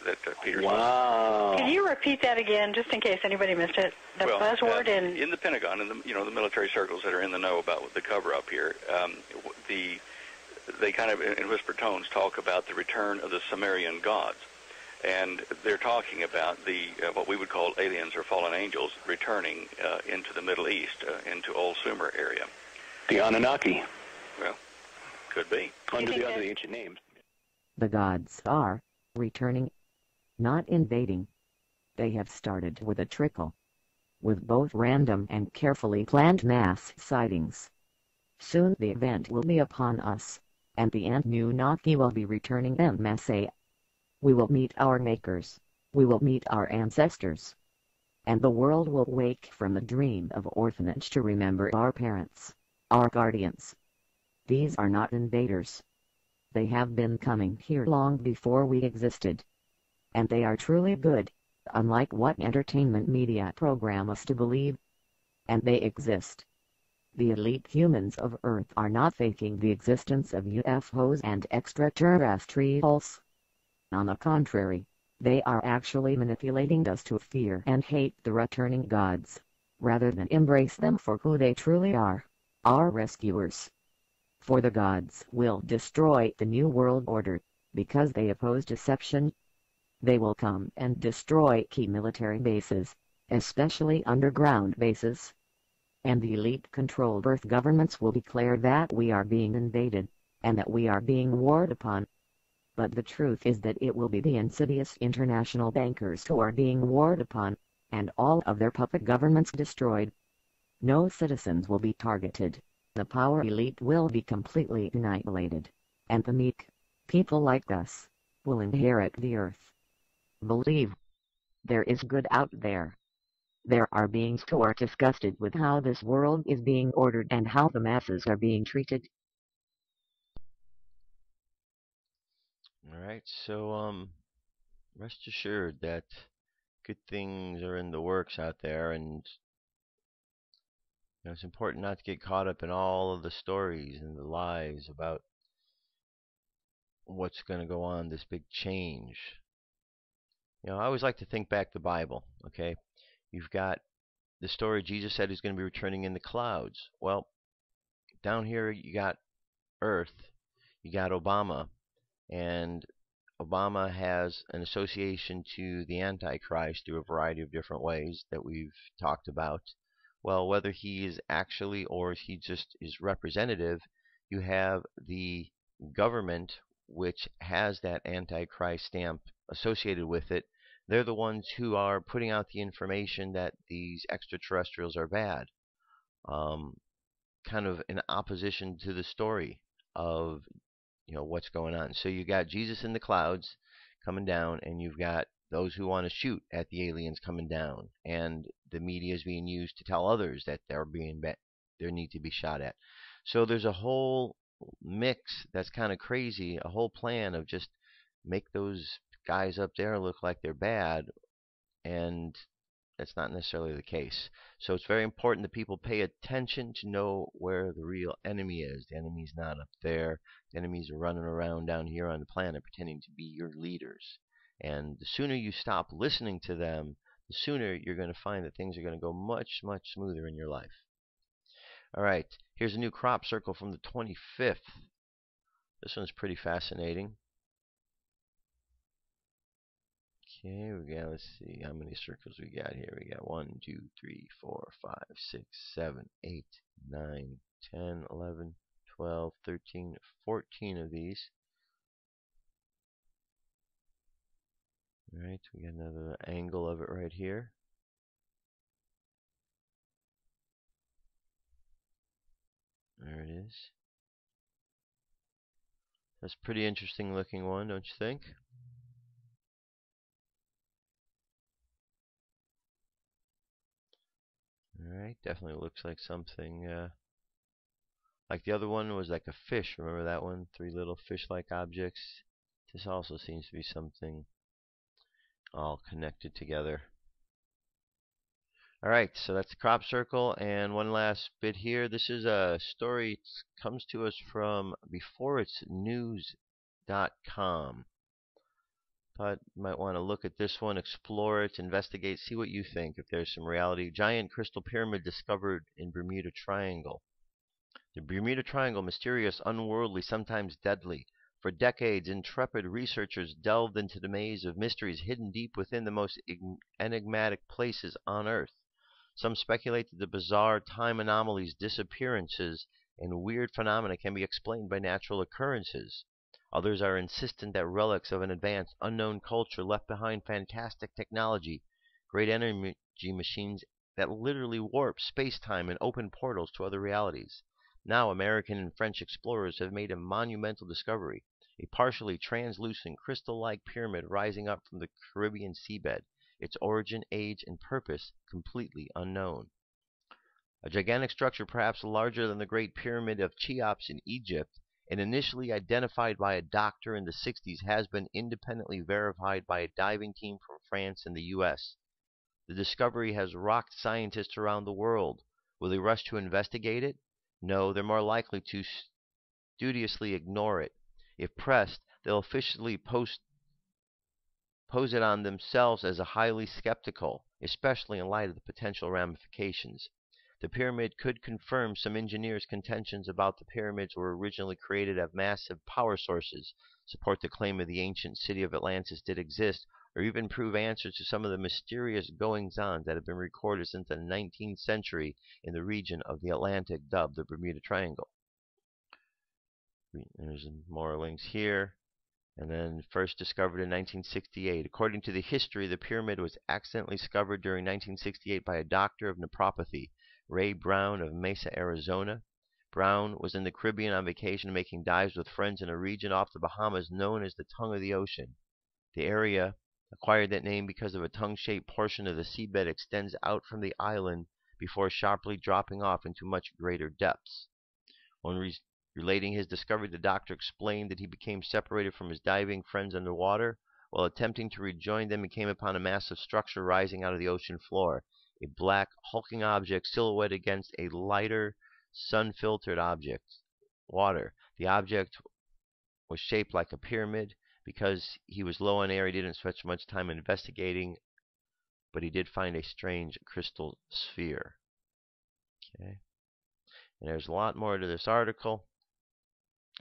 that Peter's. Wow! Can you repeat that again, just in case anybody missed it? The buzzword in the Pentagon, in the military circles that are in the know about the cover-up here, they kind of in whispered tones talk about the return of the Sumerian gods, and they're talking about the what we would call aliens or fallen angels returning into the Middle East, into Old Sumer area. The Anunnaki. Well, could be under the other ancient names. The gods are returning, not invading. They have started with a trickle, with both random and carefully planned mass sightings. Soon the event will be upon us, and the Anunnaki will be returning en masse. We will meet our makers, we will meet our ancestors, and the world will wake from the dream of orphanage to remember our parents, our guardians. These are not invaders. They have been coming here long before we existed. And they are truly good, unlike what entertainment media program us to believe. And they exist. The elite humans of Earth are not faking the existence of UFOs and extraterrestrials. On the contrary, they are actually manipulating us to fear and hate the returning gods, rather than embrace them for who they truly are, our rescuers. For the gods will destroy the New World Order, because they oppose deception. They will come and destroy key military bases, especially underground bases. And the elite-controlled Earth governments will declare that we are being invaded, and that we are being warred upon. But the truth is that it will be the insidious international bankers who are being warred upon, and all of their puppet governments destroyed. No citizens will be targeted. The power elite will be completely annihilated, and the meek, people like us, will inherit the earth. Believe. There is good out there. There are beings who are disgusted with how this world is being ordered and how the masses are being treated. Alright, so rest assured that good things are in the works out there, and it's important not to get caught up in all of the stories and the lies about what's going to go on, this big change. I always like to think back to the Bible, okay? You've got the story Jesus said he's going to be returning in the clouds. Well, down here you got Earth, you got Obama, and Obama has an association to the Antichrist through a variety of different ways that we've talked about. Well, whether he is actually or he just is representative, you have the government which has that Antichrist stamp associated with it. They're the ones who are putting out the information that these extraterrestrials are bad. Kind of in opposition to the story of what's going on. So you got Jesus in the clouds coming down, and you've got those who want to shoot at the aliens coming down, and the media is being used to tell others that they need to be shot at. So there's a whole mix that's kind of crazy, a whole plan of just make those guys up there look like they're bad, and that's not necessarily the case. So it's very important that people pay attention to know where the real enemy is. The enemy's not up there. The enemies are running around down here on the planet pretending to be your leaders. And the sooner you stop listening to them, the sooner you're going to find that things are going to go much, much smoother in your life. All right, here's a new crop circle from the 25th. This one's pretty fascinating. Okay, let's see how many circles we got here. We got 1, 2, 3, 4, 5, 6, 7, 8, 9, 10, 11, 12, 13, 14 of these. Alright, we got another angle of it right here. There it is. That's a pretty interesting looking one, don't you think? Alright, definitely looks like something, like the other one was like a fish. Remember that one? 3 little fish-like objects. This also seems to be something all connected together. Alright, so that's the crop circle, and one last bit here. This is a story. It comes to us from beforeitsnews.com. But you might want to look at this one, explore it, investigate, see what you think, if there's some reality. Giant crystal pyramid discovered in Bermuda Triangle. The Bermuda Triangle, mysterious, unworldly, sometimes deadly. For decades, intrepid researchers delved into the maze of mysteries hidden deep within the most enigmatic places on Earth. Some speculate that the bizarre time anomalies, disappearances, and weird phenomena can be explained by natural occurrences. Others are insistent that relics of an advanced, unknown culture left behind fantastic technology, great energy machines that literally warp space-time and open portals to other realities. Now, American and French explorers have made a monumental discovery, a partially translucent crystal-like pyramid rising up from the Caribbean seabed, its origin, age, and purpose completely unknown. A gigantic structure perhaps larger than the Great Pyramid of Cheops in Egypt, and initially identified by a doctor in the 60s, has been independently verified by a diving team from France and the U.S. The discovery has rocked scientists around the world. Will they rush to investigate it? No, they're more likely to studiously ignore it. If pressed, they'll officially pose it on themselves as a highly skeptical, especially in light of the potential ramifications. The pyramid could confirm some engineers' contentions about the pyramids were originally created as massive power sources, support the claim of the ancient city of Atlantis did exist, or even prove answers to some of the mysterious goings-on that have been recorded since the 19th century in the region of the Atlantic dubbed the Bermuda Triangle. There's more links here. And then first discovered in 1968. According to the history, the pyramid was accidentally discovered during 1968 by a doctor of naturopathy, Ray Brown of Mesa, Arizona. Brown was in the Caribbean on vacation making dives with friends in a region off the Bahamas known as the Tongue of the Ocean. The area acquired that name because of a tongue-shaped portion of the seabed extends out from the island before sharply dropping off into much greater depths. When relating his discovery, the doctor explained that he became separated from his diving friends underwater. While attempting to rejoin them, he came upon a massive structure rising out of the ocean floor, a black, hulking object silhouetted against a lighter, sun-filtered water. The object was shaped like a pyramid. Because he was low on air, he didn't spend much time investigating, but he did find a strange crystal sphere. Okay, and there's a lot more to this article.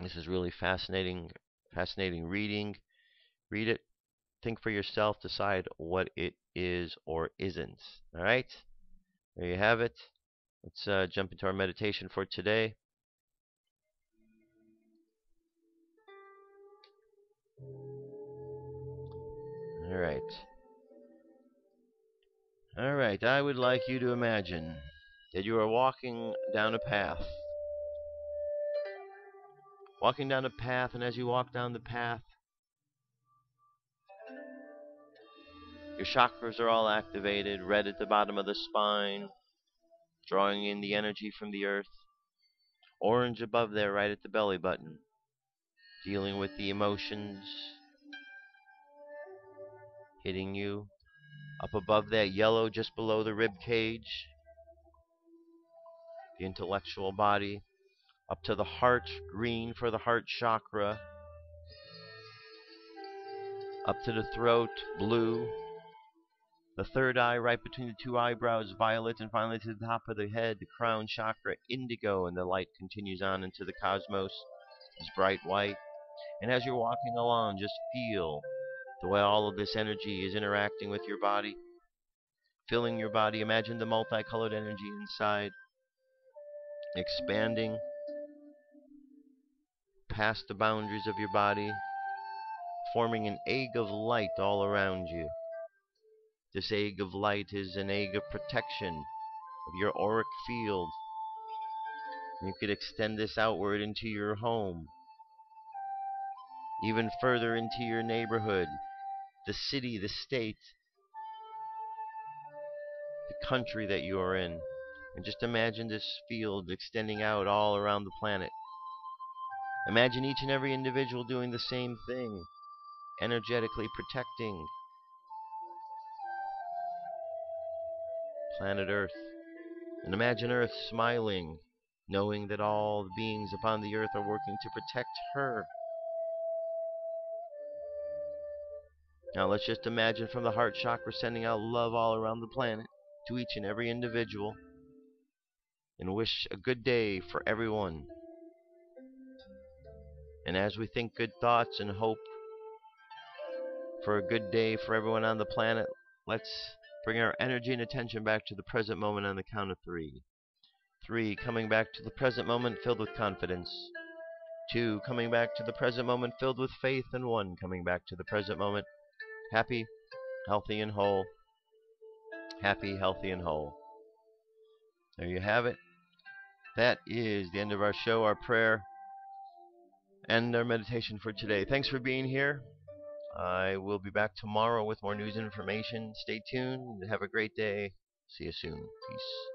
This is really fascinating reading. Read it, think for yourself, decide what it is or isn't. All right, there you have it. Let's jump into our meditation for today. All right, I would like you to imagine that you are walking down a path. Walking down a path, and as you walk down the path, your chakras are all activated, red at the bottom of the spine, drawing in the energy from the earth. Orange above there, right at the belly button, dealing with the emotions hitting you. Up above that, yellow just below the rib cage, the intellectual body. Up to the heart, green for the heart chakra. Up to the throat, blue. The third eye, right between the two eyebrows, violet. And finally to the top of the head, the crown chakra, indigo. And the light continues on into the cosmos. It's bright white. And as you're walking along, just feel the way all of this energy is interacting with your body, filling your body. Imagine the multicolored energy inside, expanding past the boundaries of your body, forming an egg of light all around you. This egg of light is an egg of protection of your auric field. You could extend this outward into your home, even further into your neighborhood, the city, the state, the country that you are in. And just imagine this field extending out all around the planet. Imagine each and every individual doing the same thing, energetically protecting planet Earth. And imagine Earth smiling, knowing that all the beings upon the earth are working to protect her. Now let's just imagine from the heart chakra sending out love all around the planet to each and every individual, and wish a good day for everyone. And as we think good thoughts and hope for a good day for everyone on the planet, let's bring our energy and attention back to the present moment on the count of 3. 3, coming back to the present moment filled with confidence. 2, coming back to the present moment filled with faith. And 1, coming back to the present moment happy, healthy, and whole. Happy, healthy, and whole. There you have it. That is the end of our show, our prayer, and our meditation for today. Thanks for being here. I will be back tomorrow with more news and information. Stay tuned. Have a great day. See you soon. Peace.